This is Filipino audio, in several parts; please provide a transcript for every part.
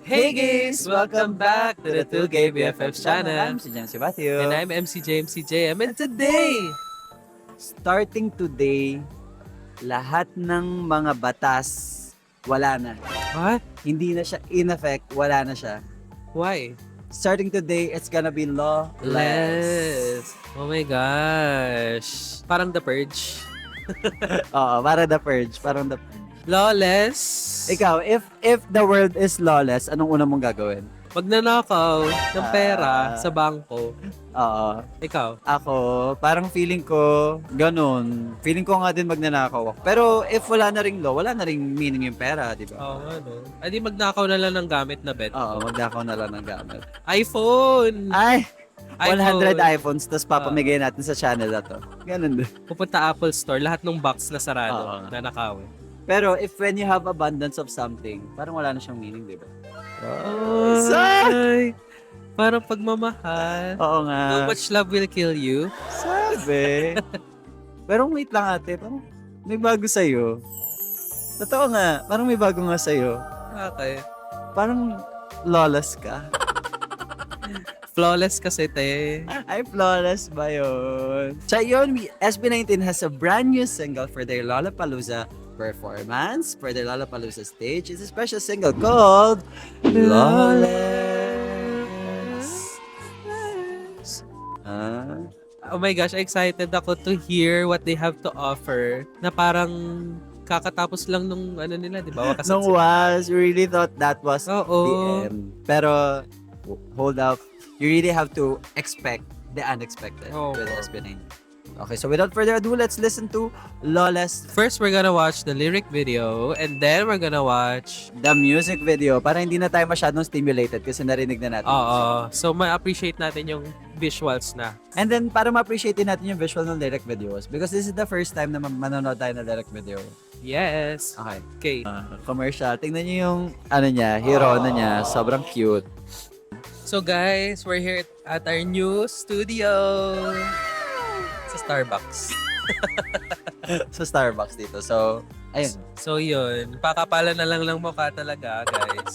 Hey guys! Welcome back to the 2Gay BFFs channel. I'm si James Matthew. And I'm MC James CJM. And today, Starting today, lahat ng mga batas, wala na. what? Hindi na siya in effect, wala na siya. Why? Starting today, it's gonna be lawless. Less. Oh my gosh. Parang The Purge. Oo, para the purge, parang the purge. Lawless. Ikaw, if the world is lawless, anong una mong gagawin? Magnanakaw ng pera sa bangko. Oo. Ikaw? Ako, parang feeling ko, ganun. Feeling ko nga din magnanakaw ako. Pero if wala na ring law, wala na ring meaning yung pera, di ba? Oo, ano? Adi magnakaw na lang ng gamit na bet. Oo, magnakaw na lang ng gamit. iPhone! Ay! iPhone. 100 iPhones, tapos papamigay natin sa channel na to. Ganun din. Pupunta Apple Store, lahat ng box na sarado, Oo. na nakawin. Pero if when you have abundance of something, parang wala na siyang meaning, di ba? Ay, parang pagmamahal. Oo nga. Too much love will kill you. Sabi. Pero wait lang ate, parang may bago sa'yo. Totoo nga, parang may bago nga sa'yo. Okay. Parang lawless ka. Flawless kasi, te. Ay, flawless ba yun? Sa yun, SB19 has a brand new single for their Lollapalooza performance. For their Lollapalooza stage, it's a special single called Lawless. Ah, Oh my gosh, excited ako to hear what they have to offer. Na parang kakatapos lang nung ano nila, di ba? Wakas nung was, you really thought that was Oo. the end. Pero, hold up, you really have to expect the unexpected Oo. with SB19. Okay, so without further ado, let's listen to Lawless, First, we're gonna watch the lyric video and then we're gonna watch... the music video, para hindi na tayo masyadong stimulated kasi narinig na natin. Oo. So, ma-appreciate natin yung visuals na. And then, para ma-appreciate din natin yung visual ng lyric videos because this is the first time na manonood tayo ng lyric video. Yes. Okay. Okay. Commercial. Tingnan niyo yung, ano niya, hero na niya. Sobrang cute. So guys, we're here at our new studio sa Starbucks. Sa Starbucks dito. So, ayun. So yun, pakapala na lang ng mukha talaga, guys.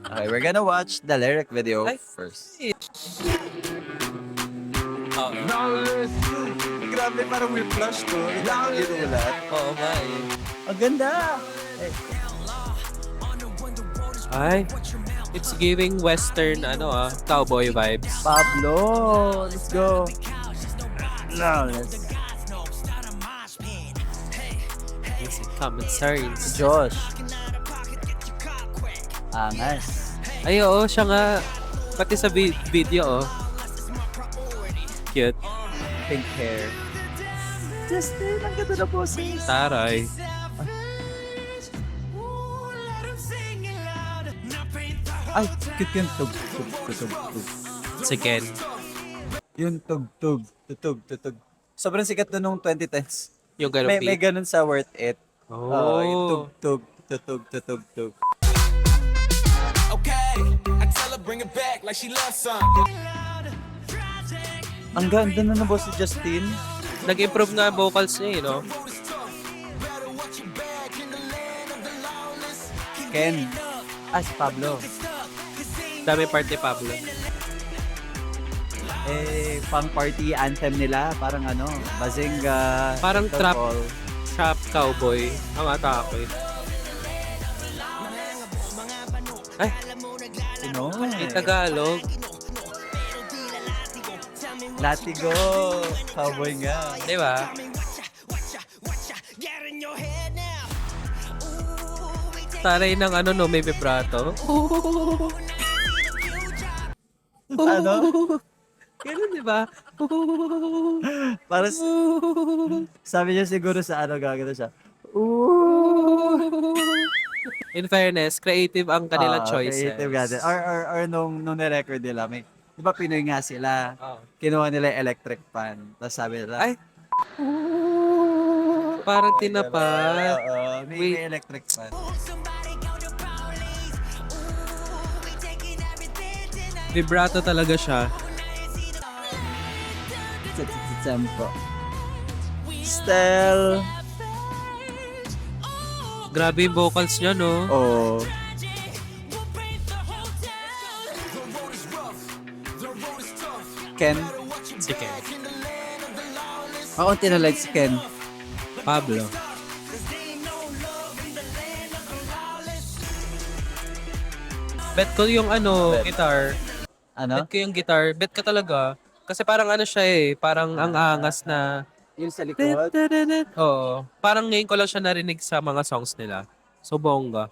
Okay, we're gonna watch the lyric video Ay. first. Oo. Grabe, parang may flash to. Ginulat. Oo nga eh. Ang ganda! Ay, it's giving western, cowboy vibes. Pablo! Let's go! Lawless. Common sense. Josh. Angas. Ay, oo, siya nga. Pati sa video, oh. Cute. Pink hair. Justin, ang ganda na boses. Taray. Ay, cute yung tug. Si Ken. Yung tug. Tutug. Sobrang sikat na nung 2010s. Yung ganun May ganun sa Worth It. Yung Oh. tug. Okay, I tell her bring it back like she loves some. Ang ganda na ng boss ni Justin. Nag-improve nga vocals niya, no? Ken. Si Pablo. Dami part ni Pablo. Pang party anthem nila. Parang Bazinga. Parang Little trap. Ball. Trap cowboy ang atake. Ay, Pinoy. in Tagalog. Latigo. Cowboy nga. Di ba? Taray ng may vibrato. Ano? Ganun, di ba? Para sabi niya siguro sa gagano siya. In fairness, creative ang kanilang choices. Creative ganun. Or nung nirecord nila, di ba Pinoy nga sila? Oh. Kinuha nila yung electric fan. Tapos sabi nila, Ay! Parang tinapat. may electric fan. Vibrato talaga siya. Tempo. Stel. Grabe yung vocals niya, no? Oh. Ken. Si Ken. Ako tinalike si Ken. Pablo. Bet ko yung guitar. Ano? Bet ko yung guitar. Bet ka talaga. Kasi parang siya parang ang angas na. Yung sa likod. Oo. Parang ngayon ko lang siya narinig sa mga songs nila. So, bongga.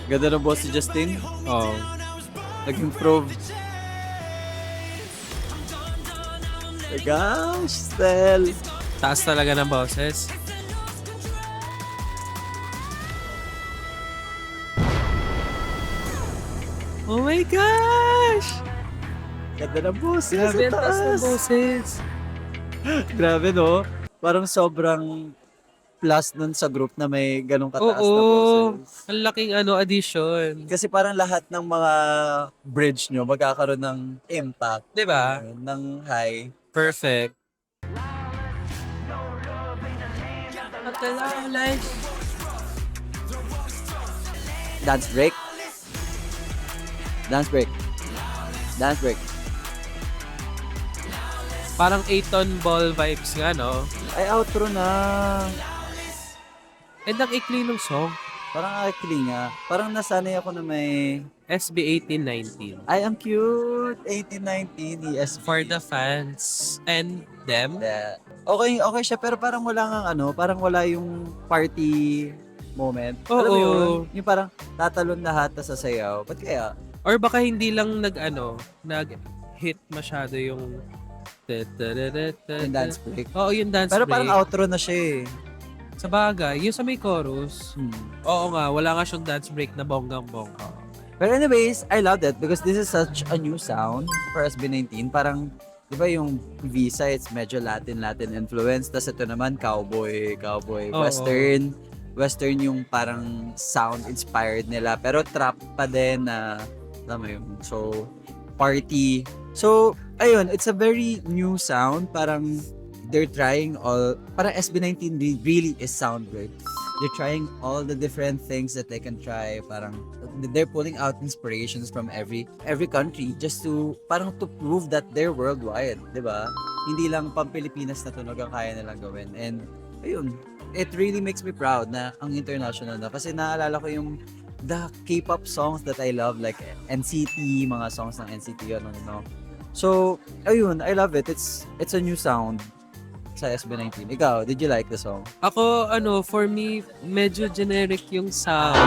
Ganda ng boss si Justin. Oo. Nag-improve. My gosh, Stel. Taas talaga ng boses. Oh my gosh! Ganda ng boss. Grabe, ang Sa taas ng taas. boses. Grabe, no? Parang sobrang plus nun sa group na may ganong kataas na Oo. boses. Ang laking addition. Kasi parang lahat ng mga bridge nyo magkakaroon ng impact. Diba? Ng high. Perfect. Dance break. Dance break. Dance break. Parang 8-ton ball vibes nga, no? Ay, outro na. And ang ikli ng song. Parang actually nga. Parang nasanay ako na may... SB 1819. Ay, ang cute. 1819 ESP. For the fans and them. Yeah. Okay, okay siya. Pero parang wala nga parang wala yung party moment. Oo. Alam mo yun? Yung parang tatalon lahat na sasayaw. Ba't kaya? Or baka hindi lang nag-hit masyado yung Yung dance break. Oo, yung dance Pero break. parang outro na siya eh. Sa bagay, yung sa may chorus, oo nga, wala nga siyang dance break na bonggang-bongga. Pero anyways, I love that because this is such a new sound for SB19. Parang, di ba yung Visa, it's medyo Latin influence. Tapos ito naman, cowboy, Oo. western yung parang sound inspired nila. Pero trap pa din na, alam mo yun, so, party. So, ayun, it's a very new sound. Parang, they're trying parang SB19 really is sound good. They're trying all the different things that they can try. Parang they're pulling out inspirations from every country just to parang to prove that they're worldwide, 'di ba? Hindi lang pang-Pilipinas na tunog ang kaya nilang gawin. And ayun, it really makes me proud na ang international na kasi naalala ko yung the K-pop songs that I love like NCT, mga songs ng NCT no. So, ayun, I love it. It's a new sound sa SB19. Ikaw, did you like the song? Ako, for me, medyo generic yung sound.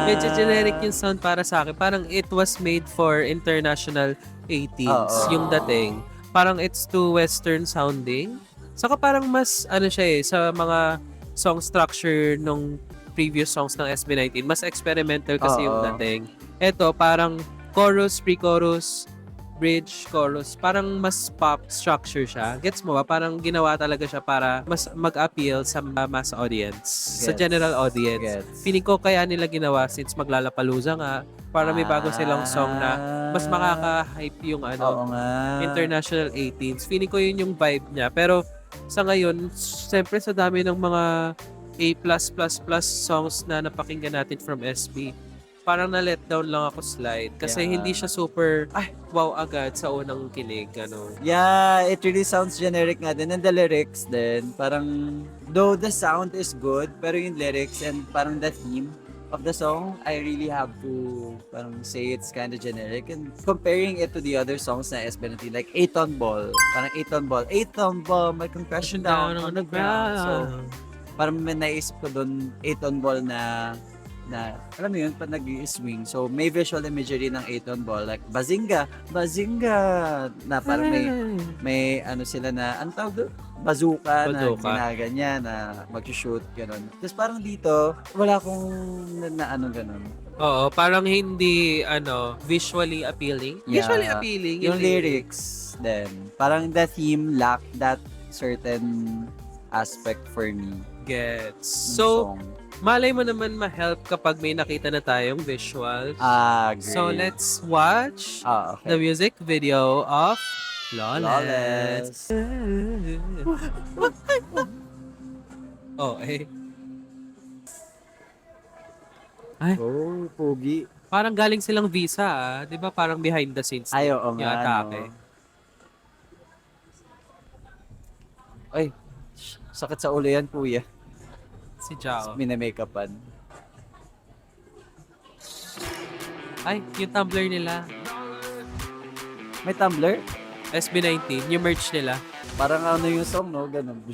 Medyo generic yung sound para sa akin. Parang it was made for international 18s, Oo. yung dating. Parang it's too western sounding. Saka parang mas, siya sa mga song structure nung previous songs ng SB19, mas experimental kasi yung Oo. dating. Eto, parang chorus, pre-chorus, bridge, chorus, parang mas pop structure siya. Gets mo ba? Parang ginawa talaga siya para mas mag-appeal sa mass audience, sa Gets. general audience. Gets. Feeling ko kaya nila ginawa since maglalapalooza nga, para may bago silang song na mas makaka-hype yung Oo nga. international 18s. Feeling ko yun yung vibe niya. Pero sa ngayon, siyempre sa dami ng mga A+++ songs na napakinggan natin from SB, parang na-let down lang ako slide kasi Yeah. hindi siya super wow agad sa unang kinig Yeah, it really sounds generic nga din. And the lyrics din, parang, though the sound is good, pero yung lyrics and parang the theme of the song, I really have to parang say it's kind of generic. And comparing it to the other songs na SB19, like 8-ton ball, parang 8-ton ball, my concussion down on the ground. So, parang may naisip ko doon 8-ton ball na alam mo yun, pag nag-swing. So, may visual imagery ng 8-ton ball. Like, bazinga! Na parang may sila na, ang tawag doon? Bazooka na ginaganyan na mag-shoot, gano'n. Tapos parang dito, wala akong na ganun. Oo, parang hindi visually appealing. Yeah. Visually appealing Yung lyrics then parang the theme lack that certain aspect for me. Gets. ng So, song. malay mo naman ma-help kapag may nakita na tayong visual. Great. So, let's watch okay. the music video of Flawless. Oh, Oh, pogi. Parang galing silang visa, ah. 'Di ba parang behind the scenes Ay, din oo yung nga, atake. no. Ay, sakit sa ulo yan, kuya. Si Jao. Mine-makeupan. Ay, yung Tumblr nila. May Tumblr? SB19, yung merch nila. Parang ano yung song, no? Ganun.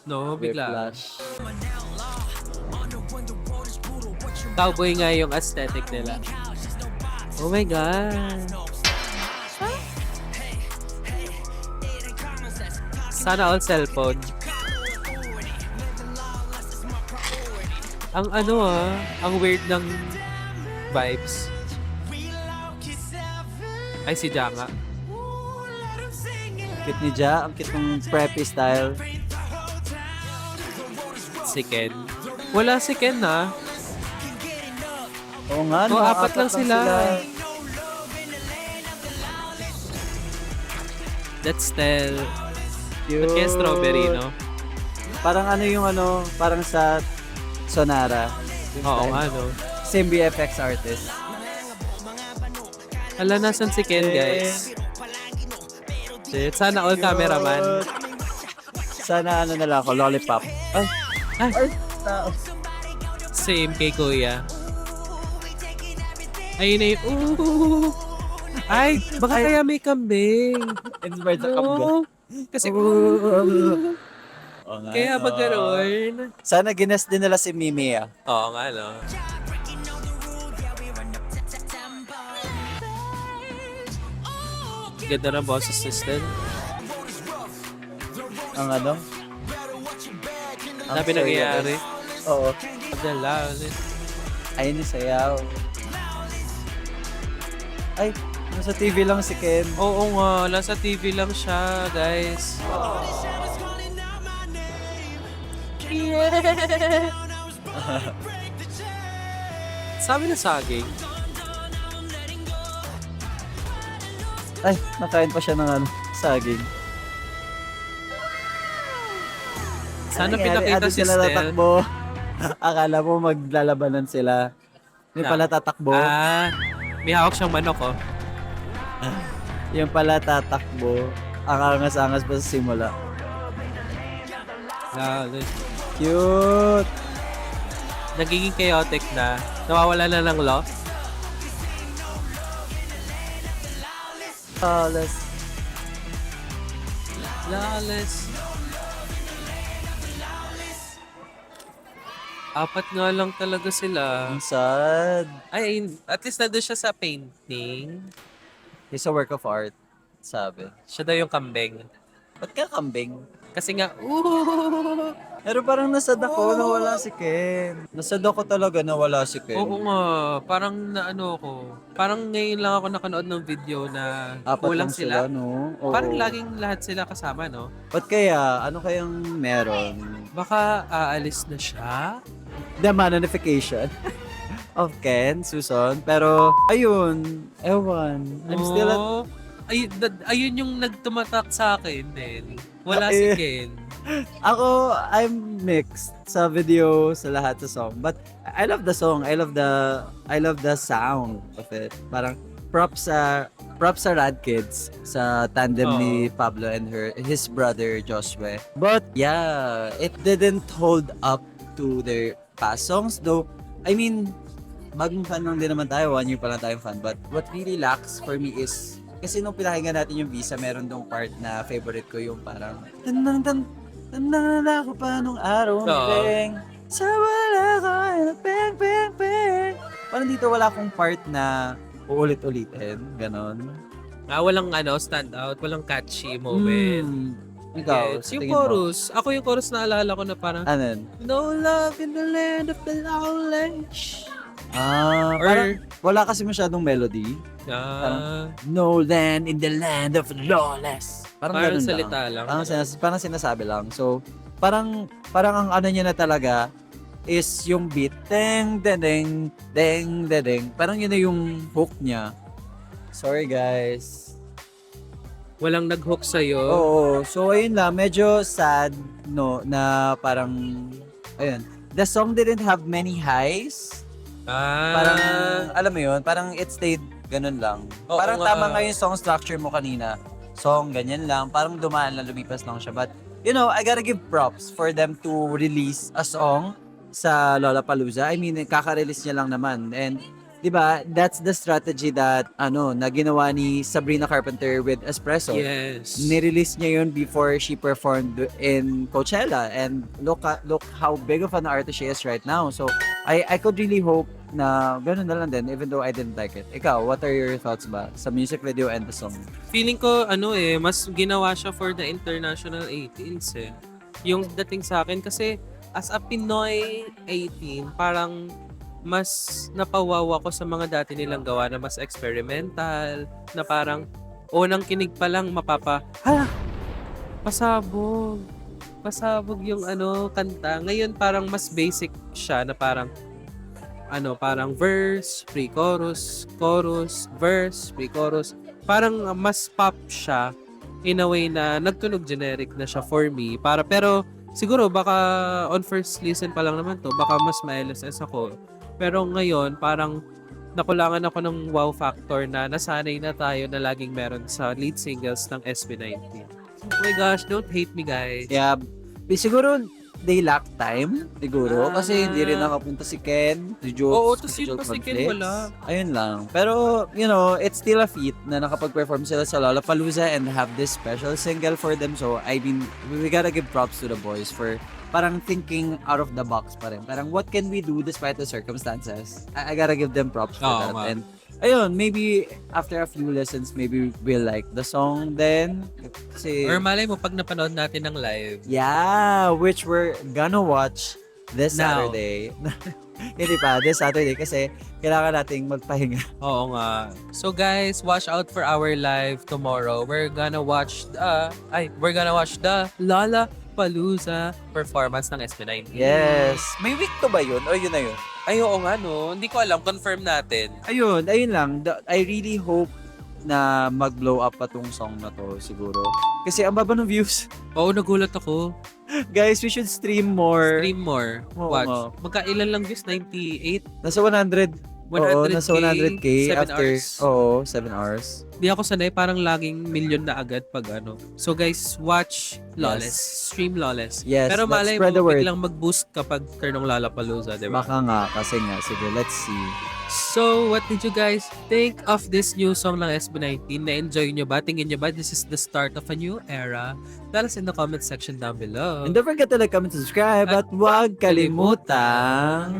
No, bigla. Flash. Cowboy nga yung aesthetic nila. Oh my God. Sana all cellphone. Ang ano ang weird ng vibes. Ay, si Janga. Cute ni Ja. Ang cute ng preppy style. Si Ken. Wala si Ken na. Oo nga, no? Oh, apat lang sila. That's still... Cute. Ba't kaya strawberry, no? Parang ano yung ano, parang sa Sonara. Yung Oo style. nga, no? Same VFX artist. Hala, nasan si Ken, guys? Shit, sana all cameraman. Sana ano na lang ako, lollipop. Ay, Ay, tao. same kay Kuya. Ayun na yung... Ooh! Ay, baka kaya may kambing. Inspired sa kambing. No. Kasi... Oo nga, Kaya no. ba gano'n? Sana gines din nila si Mimi, ah. Oo nga, no? Ganda ng boses system. Ang ano? Ang Sabi nangyayari. Oo. Padala. Ayun yung sayaw. Ay, nasa TV lang si Ken. Oo nga, nasa TV lang siya, guys. Sabi na saging. Ay, nakain pa siya ng ano, saging. Sana Ano nangyari? pinakita Ano si sila Stel. tatakbo? Akala mo maglalabanan sila. Yung Na- pala tatakbo. Ah, may hawak siyang manok, oh. Yung pala tatakbo. Ang angas-angas pa sa simula. Lalo. Cute! Nagiging chaotic na. Nawawala na ng law. Flawless. Lawless. Apat nga lang talaga sila. Ang sad. Ay, at least nandun siya sa painting. It's a work of art, sabi. Siya daw yung kambing. Ba't ka kambing? Kasi nga, ooh! Pero parang nasad ako na wala si Ken. Nasad ako talaga na wala si Ken. Oo nga, parang naano ako. Parang ngayon lang ako nakanood ng video na Apat kulang lang sila. no? Oo. Parang laging lahat sila kasama, no? Ba't kaya? Ano kayang meron? Baka aalis na siya? The manonification of Ken, Susan. Pero, ayun. Ewan. I'm still at... Oo. Ayun yung nagtumatak sa akin din. Wala si Ken. Ako, I'm mixed sa video, sa lahat sa song. But, I love the song. I love the sound of it. Parang, props sa Rad Kids sa tandem ni Pablo and his brother Joshua. But yeah, it didn't hold up to their past songs though. I mean, bagong fan lang din naman tayo, 1 year pa lang tayong fan. But what really lacks for me is kasi nung pinakinggan natin yung Visa, meron dong part na favorite ko yung parang tandang na ako pa nung araw ng Oo. beng. Sa wala ka, beng, beng, beng. Parang dito wala akong part na uulit-ulitin, ganon. Walang stand out, walang catchy moment. Ikaw, Yes. sa Yung tingin mo? chorus. Ako yung chorus na alala ko na parang, Ano yun? no love in the land of the lawless. Or- Parang wala kasi masyadong melody. No land in the land of lawless. Parang Parang ganun salita lang. Parang sinasabi lang. So, parang ang ano niya na talaga is yung beat. Deng, deng, deng, deng, deng, deng. Parang yun na yung hook niya. Sorry guys. Walang nag-hook sa'yo. Oo. So, ayun lang. Medyo sad, no, na parang, ayun. The song didn't have many highs, Parang, alam mo yun, parang it stayed ganun lang. Oo Parang nga. tama nga yung song structure mo kanina. Song, ganyan lang. Parang dumaan lang, lumipas lang siya. But, you know, I gotta give props for them to release a song sa Lollapalooza. I mean, kaka-release niya lang naman. And, di ba, that's the strategy that, na ginawa ni Sabrina Carpenter with Espresso. Yes. Nirelease niya yun before she performed in Coachella, and look how big of an artist she is right now. So I could really hope na ganun na lang din, even though I didn't like it. Ikaw, what are your thoughts ba sa music video and the song? Feeling ko, mas ginawa siya for the international 18s eh. Yung dating sa akin, kasi as a Pinoy 18, parang mas napawawa ko sa mga dati nilang gawa na mas experimental, na parang unang kinig pa lang pasabog. Pasabog yung kanta. Ngayon parang mas basic siya na parang parang verse, pre-chorus, chorus, verse, pre-chorus. Parang mas pop siya in a way na nagtunog generic na siya for me. Pero siguro baka on first listen pa lang naman to, baka mas ma-LSS ako. Pero ngayon, parang nakulangan ako ng wow factor na nasanay na tayo na laging meron sa lead singles ng SB19. Oh my gosh, don't hate me, guys. Yeah, siguro they lack time, siguro. Kasi hindi rin Ah. nakapunta si Ken, si Joe. Oo, tas yun pa si Ken wala. Ayun lang. Pero, it's still a feat na nakapag-perform sila sa Lollapalooza and have this special single for them. So, I mean, we gotta give props to the boys for parang thinking out of the box pa rin. Parang, what can we do despite the circumstances? I gotta give them props for Oo that. nga. And, ayun, maybe after a few lessons, maybe we'll like the song then. Kasi, Or malay mo, pag napanood natin ng live, yeah, which we're gonna watch this Now. Saturday. Hindi pa, this Saturday kasi kailangan nating magpahinga. oo nga. So guys, watch out for our live tomorrow. We're gonna watch the Lollapalooza performance ng SB19. Yes. May week to ba yun? O yun na yun? Ay, oo nga no. Hindi ko alam. Confirm natin. Ayun lang. I really hope na mag-blow up pa tong song na to siguro. Kasi ang baba ng views. Oo, nagulat ako. Guys, we should stream more. Stream more. Oo Watch. nga. Magkailan lang views? 98? Nasa 100. Oo, 100K, nasa 100K 7 after. hours. Oo, 7 hours. Di ako sanay. Parang laging million na agad pag So guys, watch Lawless. Yes. Stream Lawless. Yes, Pero let's malay spread the mo, word. biglang mag-boost kapag turn ng Lollapalooza, di ba? Baka nga, kasi nga. Sige, let's see. So, what did you guys think of this new song ng SB19? Na-enjoy nyo ba? Tingin nyo ba this is the start of a new era? Tell us in the comment section down below. And don't forget to like, comment, subscribe, at huwag kalimutan.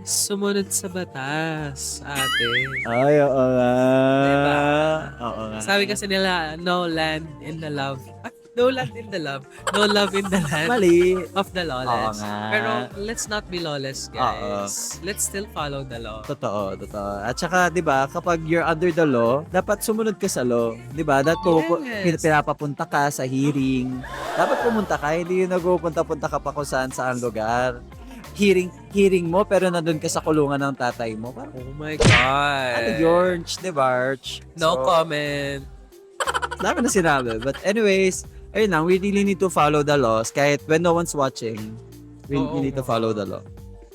Sumunod sa batas, ate. Ay, oo nga. Diba? Oo nga. Sabi kasi nila, no land in the love. No land in the love. No love in the land Mali. of the lawless. Oo nga. Pero let's not be lawless, guys. Let's still follow the law. Totoo. At saka, di ba, kapag you're under the law, dapat sumunod ka sa law. Di ba? Yes. Pinapapunta ka sa hearing. Dapat pumunta ka, hindi yung nagpupunta-punta ka pa kung saan lugar. Hearing mo, pero nandun ka sa kulungan ng tatay mo. Parang, Oh my God. ano, George, di ba, Arch? No So, comment. dami na sinabi. But anyways, ayun lang, we really need to follow the laws. Kahit when no one's watching, we Oo. need to follow the law.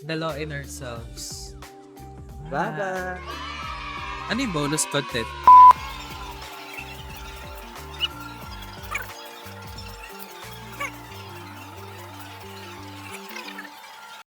The law in ourselves. Bye-bye! Ano yung bonus content?